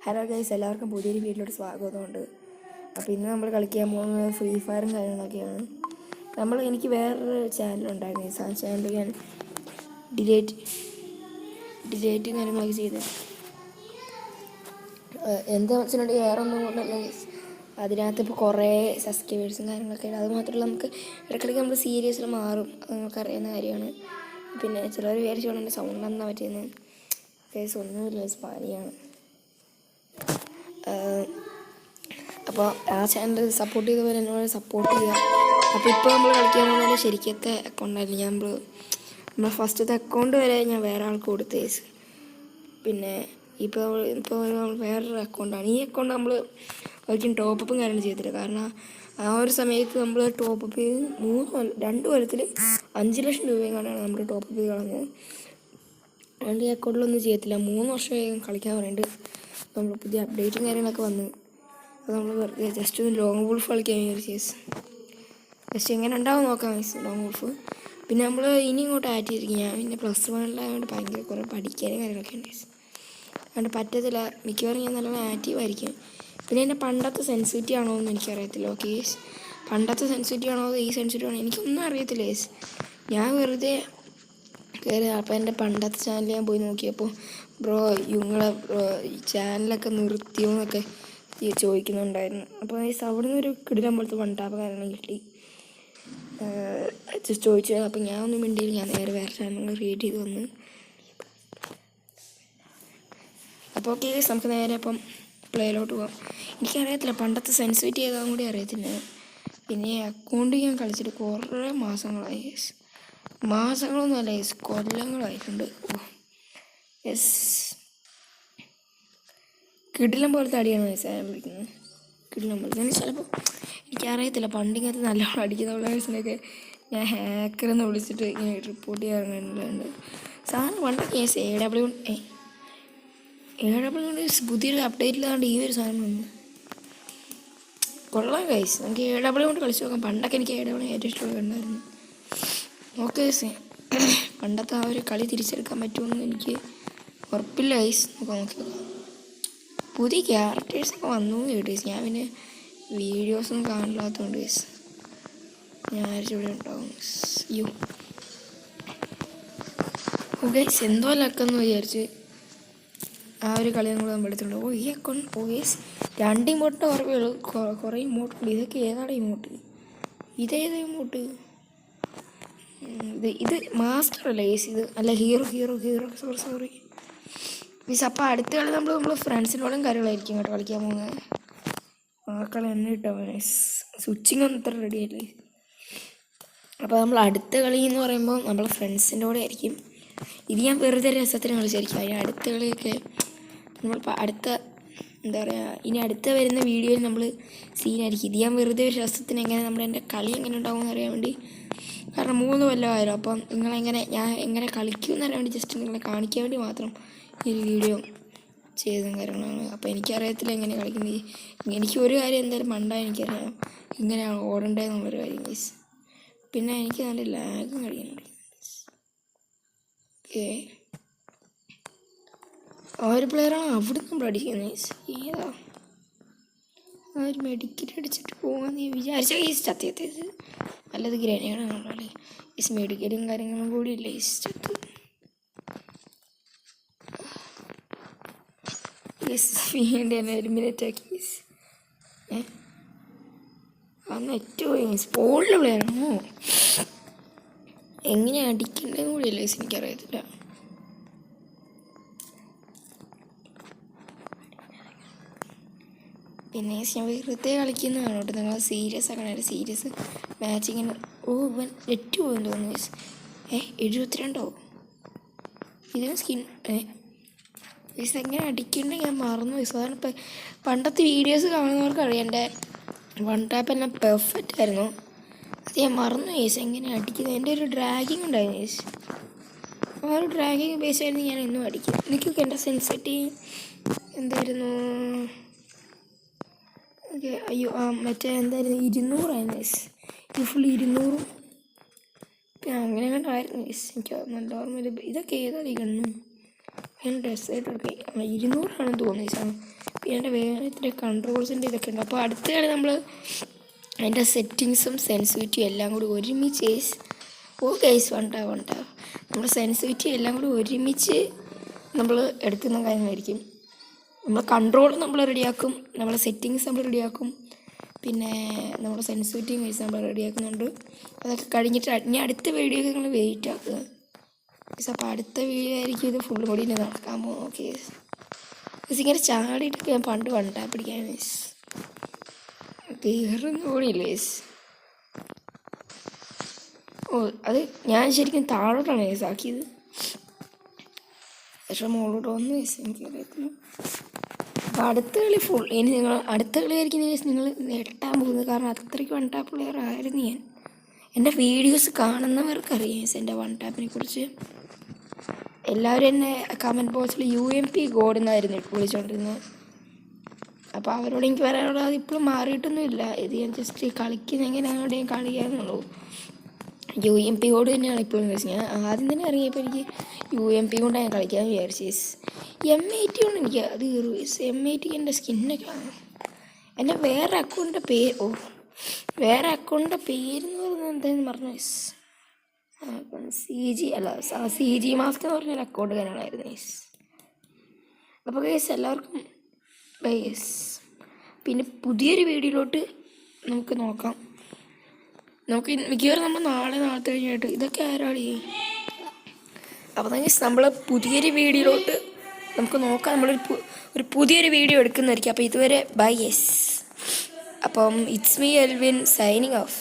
Hello guys, എല്ലാവർക്കും പുതിയൊരു വീഡിയോയിലോട്ട് സ്വാഗതമുണ്ട്. അപ്പോൾ ഇന്ന് നമ്മൾ കളിക്കാൻ പോകുന്നത് ഫ്രീ ഫയറും കാര്യങ്ങളൊക്കെയാണ്. എനിക്ക് വേറൊരു ചാനലുണ്ടായിരുന്നു. ആ ചാനൽ ഞാൻ ഡിലേറ്റും കാര്യങ്ങളൊക്കെ ചെയ്ത് എന്താ വെച്ചിട്ടുണ്ടെങ്കിൽ വേറെ ഒന്നും കൊണ്ടല്ല ഗൈസ്, അതിനകത്ത് ഇപ്പോൾ കുറേ സബ്സ്ക്രൈബേഴ്സും കാര്യങ്ങളൊക്കെ ഉണ്ട്. അതുമാത്രമല്ല, നമുക്ക് ഇടയ്ക്കിടയ്ക്ക് നമ്മൾ സീരിയസിൽ മാറും, അത് നമുക്കറിയുന്ന കാര്യമാണ്. പിന്നെ ചിലർ വിചാരിച്ചോണ്ട് എൻ്റെ സൗണ്ട് എന്നാ പറ്റിയെന്ന്. ഗൈസ് ഒന്നുമില്ല, പനിയാണ്. അപ്പോൾ ആ ചാനൽ സപ്പോർട്ട് ചെയ്തവരെ എന്നോട് സപ്പോർട്ട് ചെയ്യുക. അപ്പോൾ ഇപ്പോൾ നമ്മൾ കളിക്കാൻ പോകുന്നതിന് ശരിക്കത്തെ അക്കൗണ്ടായിരുന്നു. നമ്മൾ ഫസ്റ്റത്തെ അക്കൗണ്ട് വരെ ഞാൻ വേറെ ആൾക്ക് കൊടുത്തേ. പിന്നെ ഇപ്പോൾ വേറൊരു അക്കൗണ്ടാണ്. ഈ അക്കൗണ്ട് നമ്മൾ ഒരിക്കലും ടോപ്പപ്പും കാര്യങ്ങൾ ചെയ്തില്ല. കാരണം ആ ഒരു സമയത്ത് നമ്മൾ ടോപ്പപ്പ് ചെയ്ത് 2 കൊല്ലത്തിൽ 5 ലക്ഷം രൂപയെങ്ങാണ്ടാണ് നമ്മൾ ടോപ്പപ്പ് ചെയ്ത് കളഞ്ഞത്. അതുകൊണ്ട് ഈ അക്കൗണ്ടിലൊന്നും ചെയ്യത്തില്ല. 3 വർഷമായി കളിക്കാൻ പറയുന്നുണ്ട്. നമ്മൾ പുതിയ അപ്ഡേറ്റും കാര്യങ്ങളൊക്കെ വന്നു. അപ്പോൾ നമ്മൾ വെറുതെ ജസ്റ്റ് ഒന്ന് ലോങ് വോൾഫ് കളിക്കാൻ വിചാരിച്ചു. ജസ്റ്റ് എങ്ങനെ ഉണ്ടാവും നോക്കാം ലോങ് വോൾഫ്. പിന്നെ നമ്മൾ ഇനി ഇങ്ങോട്ട് ആറ്റ് ചെയ്തിരിക്കും. ഞാൻ പിന്നെ +1 ഭയങ്കര കുറേ പഠിക്കാനും കാര്യങ്ങളൊക്കെ ഉണ്ട്. അതുകൊണ്ട് പറ്റത്തില്ല. മിക്കവാറും ഞാൻ നല്ലോണം ആക്റ്റീവായിരിക്കും. പിന്നെ എൻ്റെ പണ്ടത്തെ സെൻസിറ്റിവിറ്റി ആണോ എന്ന് എനിക്കറിയത്തില്ല. ഓക്കെ, പണ്ടത്തെ സെൻസിറ്റിവിറ്റി ആണോ ഈ സെൻസിറ്റിവിറ്റി ആണോ എനിക്കൊന്നും അറിയത്തില്ല. ഞാൻ വെറുതെ കയറി. അപ്പോൾ എൻ്റെ പണ്ടത്തെ ചാനൽ ഞാൻ പോയി നോക്കിയപ്പോൾ ബ്രോ ചാനലൊക്കെ നിർത്തിയോ എന്നൊക്കെ ചോദിക്കുന്നുണ്ടായിരുന്നു. അപ്പോൾ അവിടെ നിന്ന് ഒരു കിടിലം പോലത്തെ വണ്ടാപ്പ് കാരണം കിട്ടി. ചോദിച്ചു. അപ്പോൾ ഞാൻ ഒന്നും മിണ്ടിയില്ല. ഞാൻ വേറെ ചാനൽ ക്രിയേറ്റ് ചെയ്ത് വന്ന്. അപ്പോൾ ഓക്കെ, നമുക്ക് നേരെ അപ്പം പ്ലേയിലോട്ട് പോകാം. എനിക്കറിയത്തില്ല പണ്ടത്തെ സെൻസിറ്റിവിറ്റി ഏതാണെന്ന് കൂടി അറിയത്തില്ല. പിന്നെ അക്കൗണ്ട് ഞാൻ കളിച്ചിട്ട് കുറേ മാസങ്ങളായി. മാസങ്ങളൊന്നുമല്ല, കൊല്ലങ്ങളായിട്ടുണ്ട്. കിടിലം പോലത്തെ അടിയാണ് ഞാൻ വിളിക്കുന്നത്. കിടിലം പോലെ ഞാൻ ചിലപ്പോൾ എനിക്കറിയത്തില്ല. പണ്ടിങ്ങനത്തെ നല്ലോണം അടിക്കുന്ന പ്ലേയേഴ്സിനൊക്കെ ഞാൻ ഹാക്കറെന്ന് വിളിച്ചിട്ട് ഇങ്ങനെ റിപ്പോർട്ട് ചെയ്യാറുണ്ട്. സാധനം പണ്ടൊക്കെ AW കൊണ്ട് പുതിയൊരു അപ്ഡേറ്റിലാണ്ട് ഈ ഒരു സാധനം വന്നു. കൊള്ളാം ഗൈസ്, നമുക്ക് AW കൊണ്ട് കളിച്ച് നോക്കാം. പണ്ടൊക്കെ എനിക്ക് AW ഏറ്റവും ഇഷ്ടമുള്ള ഉണ്ടായിരുന്നു. ഓക്കെ, പണ്ടത്തെ ആ ഒരു കളി തിരിച്ചെടുക്കാൻ പറ്റുമെന്ന് എനിക്ക് ഉറപ്പില്ല ഗൈസ്. നോക്കാം. പുതിയ ക്യാരക്ടേഴ്സൊക്കെ വന്നു കേട്ടോ. ഞാൻ പിന്നെ വീഡിയോസൊന്നും കാണില്ലാത്തതുകൊണ്ട് ഞാൻ ഇവിടെ ഉണ്ടാവും. ഗൈസ് എന്തോ ലക്കെന്ന് വിചാരിച്ച് ആ ഒരു കളി നമ്മൾ എടുത്തിട്ടുണ്ട്. ഈ അക്കൗണ്ട് 2 ഇമോട്ടിൻ്റെ കുറവുള്ളൂ. കുറേ ഇമോട്ടുണ്ട്. ഇതൊക്കെ ഏതാണ് ഇമോട്ട്? ഇതേതാ ഇമോട്ട്? ഇത് മാസ്റ്റർ അല്ലേ ഇത്? അല്ല, ഹീറോ സോറി. അപ്പോൾ അടുത്ത കളി നമ്മൾ ഫ്രണ്ട്സിനോടും കാര്യങ്ങളായിരിക്കും കേട്ടോ കളിക്കാൻ പോകുന്നത്. ആ കളി എന്നെ കിട്ടാൻ സ്വിച്ചിങ് ഒന്നും ഇത്ര റെഡി ആയില്ലേ. അപ്പോൾ നമ്മൾ അടുത്ത കളി എന്ന് പറയുമ്പോൾ നമ്മൾ ഫ്രണ്ട്സിൻ്റെ കൂടെ ആയിരിക്കും. ഇത് ഞാൻ വെറുതെ രസത്തിന് കളിച്ചായിരിക്കും. അതിന് അടുത്ത കളിയൊക്കെ നമ്മളിപ്പോൾ എന്താ പറയുക, ഇനി അടുത്ത വരുന്ന വീഡിയോയിൽ നമ്മൾ സീനായിരിക്കും. ഇത് ഞാൻ വെറുതെ ഒരു രസത്തിന് എൻ്റെ കളി എങ്ങനെ ഉണ്ടാകുമെന്ന് അറിയാൻ വേണ്ടി. കാരണം 3 കൊല്ലമായാലും. അപ്പം ഞാൻ എങ്ങനെ കളിക്കുമെന്ന് അറിയാൻ വേണ്ടി ജസ്റ്റ് നിങ്ങളെ കാണിക്കാൻ വേണ്ടി മാത്രം ഈ ഒരു വീഡിയോ ചെയ്തതും കാര്യങ്ങളാണ്. അപ്പോൾ എനിക്കറിയത്തില്ല എങ്ങനെ കളിക്കുന്നത്. എനിക്ക് ഒരു കാര്യം എന്തായാലും പണ്ടായി എനിക്കറിയാം ഇങ്ങനെയാണ് ഓടേണ്ടതെന്നുള്ളൊരു കാര്യം ഗൈസ്. പിന്നെ എനിക്ക് നല്ല ലാഗും കഴിയുന്നുണ്ട്. ആ ഒരു പ്ലെയറാണ് അവിടെ നമ്മൾ അടിക്കുന്നത്. ഏതാ ആ ഒരു മെഡിക്കറ്റ് അടിച്ചിട്ട് പോകാമെന്ന് വിചാരിച്ച ചത്തിയത്. നല്ലത് ഗ്രനേഡാണല്ലോ അല്ലേ. മെഡിക്കലും കാര്യങ്ങളും കൂടി ഇല്ലേ ചത്തു. വീണ്ടും എലിമിനേറ്റ് ആക്കി. അന്ന് ഏറ്റവും സ്പോളിലെ പ്ലെയറാണോ? എങ്ങനെ അടിക്കണ്ടെന്ന് കൂടിയല്ലേ എനിക്കറിയത്തില്ല. പിന്നെ ഞാൻ വെറുതെ കളിക്കുന്നതാണ് കേട്ടോ. നിങ്ങൾ സീരിയസ് ആക്കണേ. സീരിയസ് മാച്ചിങ്ങിന് ഇവൻ 8 പോയെന്ന് തോന്നുന്നു. 72 ഇതിന് സ്കിൻ എങ്ങനെ അടിക്കണ്ടെങ്കിൽ ഞാൻ മറന്നു. സാധാരണ ഇപ്പം പണ്ടത്തെ വീഡിയോസ് കാണുന്നവർക്ക് അറിയാം എൻ്റെ 1 ടാപ്പ് എല്ലാം പെർഫെക്റ്റ് ആയിരുന്നു. അത് ഞാൻ മറന്നു എങ്ങനെ അടിക്കുന്നത്. എൻ്റെ ഒരു ഡ്രാഗിങ് ഉണ്ടായിരുന്നു. ആ ഒരു ഡ്രാഗിങ് ബേസ് ആയിരുന്നു ഞാൻ എന്നും അടിക്കും. എനിക്കൊക്കെ എൻ്റെ സെൻസിറ്റി എന്തായിരുന്നു? അയ്യോ മറ്റേ എന്തായിരുന്നു 200 ആയിരുന്നു. ഇത് ഫുൾ 200 അങ്ങനെ കണ്ടായിരുന്നു. എനിക്ക് നല്ല ഓർമ്മയില്ല. ഇതൊക്കെ ഏതാണ് ഈ കണ്ണും? ഞാൻ ഡ്രസ്സായിട്ടൊക്കെ 200 ആണെന്ന് തോന്നി. പിന്നെ എൻ്റെ വേറെ കൺട്രോൾസിൻ്റെ ഇതൊക്കെ ഉണ്ട്. അപ്പോൾ അടുത്ത കളി നമ്മൾ അതിൻ്റെ സെറ്റിങ്സും സെൻസിറ്റിവിറ്റിയും എല്ലാം കൂടി ഒരുമിച്ച് കേസ് വേണ്ട നമ്മുടെ സെൻസിറ്റിവിറ്റി എല്ലാം കൂടി ഒരുമിച്ച് നമ്മൾ എടുക്കുന്ന കാര്യമായിരിക്കും. നമ്മൾ കൺട്രോൾ നമ്മൾ റെഡിയാക്കും, നമ്മളെ സെറ്റിങ്സ് നമ്മൾ റെഡിയാക്കും, പിന്നെ നമ്മുടെ സെൻസിറ്റിവിറ്റിയും കേസ് നമ്മൾ റെഡിയാക്കുന്നുണ്ട്. അതൊക്കെ കഴിഞ്ഞിട്ട് ഇനി അടുത്ത വീഡിയോക്ക് നിങ്ങൾ വെയിറ്റ് ആക്കുക. അപ്പോൾ അടുത്ത വീഡിയോ ആയിരിക്കും ഇത് ഫുൾ കൂടി നടക്കാൻ പോകും. ഓക്കെ, ഇങ്ങനെ ചാടിയിട്ടൊക്കെ ഞാൻ പണ്ട് വണ്ടാ പിടിക്കാൻ തീർന്നു കൂടിയില്ലേ. ഓ, അത് ഞാൻ ശരിക്കും താഴോട്ടാണ് ആക്കിയത്, പക്ഷെ മുകളിലോട്ട് വന്ന് എനിക്കറിയത്തില്ല. അപ്പോൾ അടുത്ത കളി ഫുൾ ഇനി നിങ്ങൾ അടുത്ത കളിയായിരിക്കും നിങ്ങൾ ഞെട്ടാൻ പോകുന്നത്. കാരണം അത്രയ്ക്ക് വൺ ടാപ്പ് പ്ലെയർ ആയിരുന്നു ഞാൻ. എൻ്റെ വീഡിയോസ് കാണുന്നവർക്കറിയാം എൻ്റെ വൺ ടാപ്പിനെ കുറിച്ച്. എല്ലാവരും എന്നെ കമൻറ്റ് ബോക്സിൽ UMP ഗോഡ് എന്നായിരുന്നു വിളിച്ചുകൊണ്ടിരുന്നത്. അപ്പോൾ അവരോട് എനിക്ക് പറയാനുള്ളത് അത് ഇപ്പോഴും മാറിയിട്ടൊന്നുമില്ല. ഇത് ഞാൻ ജസ്റ്റ് കളിക്കുന്ന എങ്ങനെയാണ് ഞാൻ കളിക്കാമെന്നുള്ളൂ. UMP ഗോഡ് തന്നെയാണ് ഇപ്പോഴും കളിച്ചത്. ഞാൻ ആദ്യം തന്നെ ഇറങ്ങിയപ്പോൾ എനിക്ക് UMP കൊണ്ട് ഞാൻ കളിക്കാമെന്ന് വിചാരിച്ചു. M80 കൊണ്ട് എനിക്ക് അത് M80 എൻ്റെ സ്കിന്നൊക്കെ ആണ്. എൻ്റെ വേറെ അക്കൗണ്ടിൻ്റെ വേറെ അക്കൗണ്ടിൻ്റെ പേരെന്ന് പറയുന്നത് എന്താണെന്ന് പറഞ്ഞു. CG മാസ്ക് എന്ന് പറഞ്ഞൊരു അക്കൗണ്ട് കാണാനായിരുന്നു. അപ്പോൾ ഗൈസ് എല്ലാവർക്കും ബൈ ഗൈസ്. പിന്നെ പുതിയൊരു വീഡിയോയിലോട്ട് നമുക്ക് നോക്കാം. നമുക്ക് മിക്കവാറും നമ്മൾ നാളത്തെ കഴിഞ്ഞിട്ട് ഇതൊക്കെ ആരാളി. അപ്പോൾ ഗൈസ് നമ്മൾ പുതിയൊരു വീഡിയോയിലോട്ട് നമുക്ക് നോക്കാം. ഒരു പുതിയൊരു വീഡിയോ എടുക്കുന്നതായിരിക്കും. അപ്പോൾ ഇതുവരെ ബൈ ഗൈസ്. അപ്പം it's me Elwyn signing off.